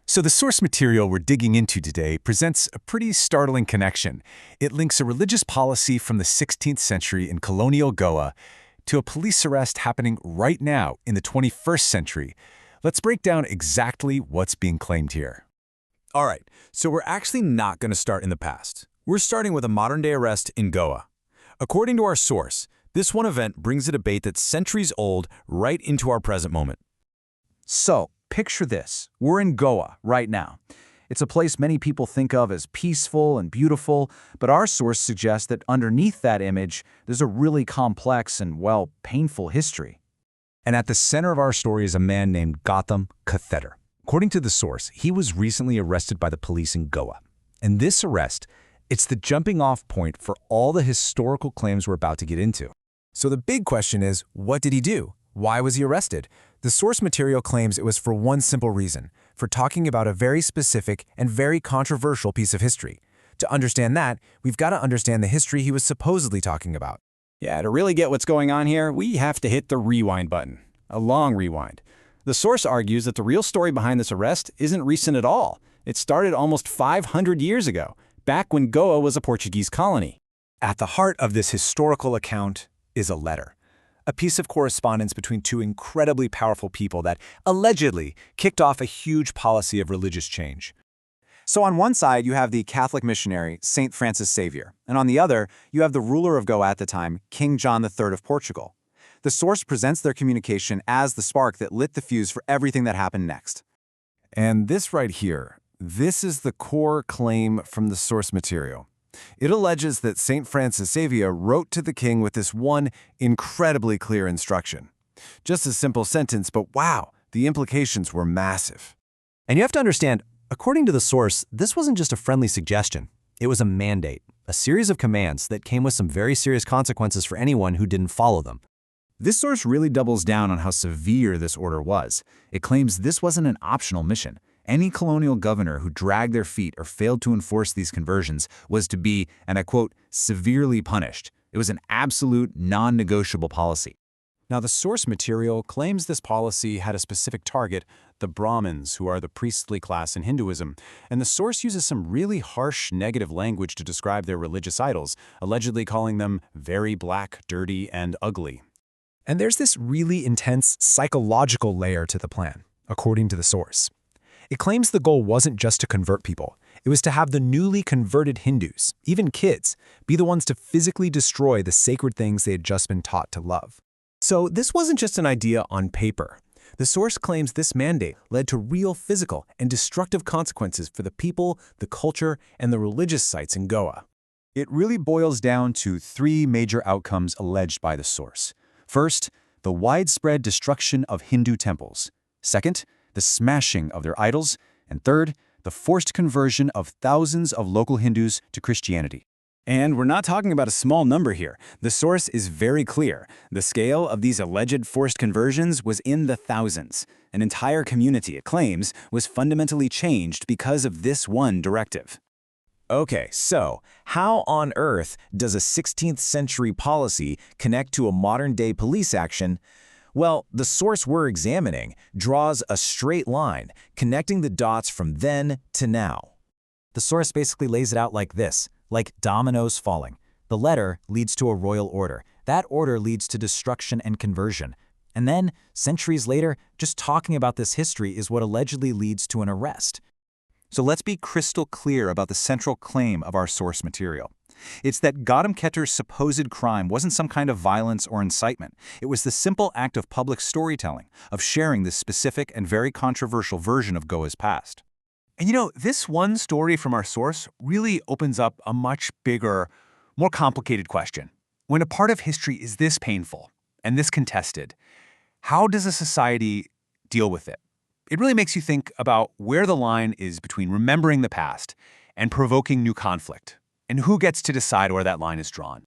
So the source material we're digging into today presents a pretty startling connection. It links a religious policy from the 16th century in colonial Goa to a police arrest happening right now in the 21st century. Let's break down exactly what's being claimed here. All right, so we're actually not going to start in the past. We're starting with a modern-day arrest in Goa. According to our source, this one event brings a debate that's centuries old right into our present moment. So, picture this. We're in Goa right now. It's a place many people think of as peaceful and beautiful, but our source suggests that underneath that image, there's a really complex and, well, painful history. And at the center of our story is a man named Gautam Katheder. According to the source, he was recently arrested by the police in Goa. And this arrest, it's the jumping-off point for all the historical claims we're about to get into. So the big question is, what did he do? Why was he arrested? The source material claims it was for one simple reason, for talking about a very specific and very controversial piece of history. To understand that, we've got to understand the history he was supposedly talking about. Yeah, to really get what's going on here, we have to hit the rewind button. A long rewind. The source argues that the real story behind this arrest isn't recent at all. It started almost 500 years ago, back when Goa was a Portuguese colony. At the heart of this historical account is a letter. A piece of correspondence between two incredibly powerful people that allegedly kicked off a huge policy of religious change. So on one side, you have the Catholic missionary, Saint Francis Xavier, and on the other, you have the ruler of Goa at the time, King John III of Portugal. The source presents their communication as the spark that lit the fuse for everything that happened next. And this right here, this is the core claim from the source material. It alleges that St. Francis Xavier wrote to the king with this one incredibly clear instruction. Just a simple sentence, but wow, the implications were massive. And you have to understand, according to the source, this wasn't just a friendly suggestion. It was a mandate, a series of commands that came with some very serious consequences for anyone who didn't follow them. This source really doubles down on how severe this order was. It claims this wasn't an optional mission. Any colonial governor who dragged their feet or failed to enforce these conversions was to be, and I quote, severely punished. It was an absolute, non-negotiable policy. Now, the source material claims this policy had a specific target, the Brahmins, who are the priestly class in Hinduism, and the source uses some really harsh negative language to describe their religious idols, allegedly calling them very black, dirty, and ugly. And there's this really intense psychological layer to the plan, according to the source. It claims the goal wasn't just to convert people. It was to have the newly converted Hindus, even kids, be the ones to physically destroy the sacred things they had just been taught to love. So this wasn't just an idea on paper. The source claims this mandate led to real physical and destructive consequences for the people, the culture, and the religious sites in Goa. It really boils down to three major outcomes alleged by the source. First, the widespread destruction of Hindu temples. Second, the smashing of their idols. And third, the forced conversion of thousands of local Hindus to Christianity. And we're not talking about a small number here. The source is very clear. The scale of these alleged forced conversions was in the thousands. An entire community, it claims, was fundamentally changed because of this one directive. Okay, so how on earth does a 16th century policy connect to a modern-day police action? Well, the source we're examining draws a straight line, connecting the dots from then to now. The source basically lays it out like this, like dominoes falling. The letter leads to a royal order. That order leads to destruction and conversion. And then, centuries later, just talking about this history is what allegedly leads to an arrest. So let's be crystal clear about the central claim of our source material. It's that Gautam Kather's supposed crime wasn't some kind of violence or incitement. It was the simple act of public storytelling, of sharing this specific and very controversial version of Goa's past. And you know, this one story from our source really opens up a much bigger, more complicated question. When a part of history is this painful and this contested, how does a society deal with it? It really makes you think about where the line is between remembering the past and provoking new conflict, and who gets to decide where that line is drawn.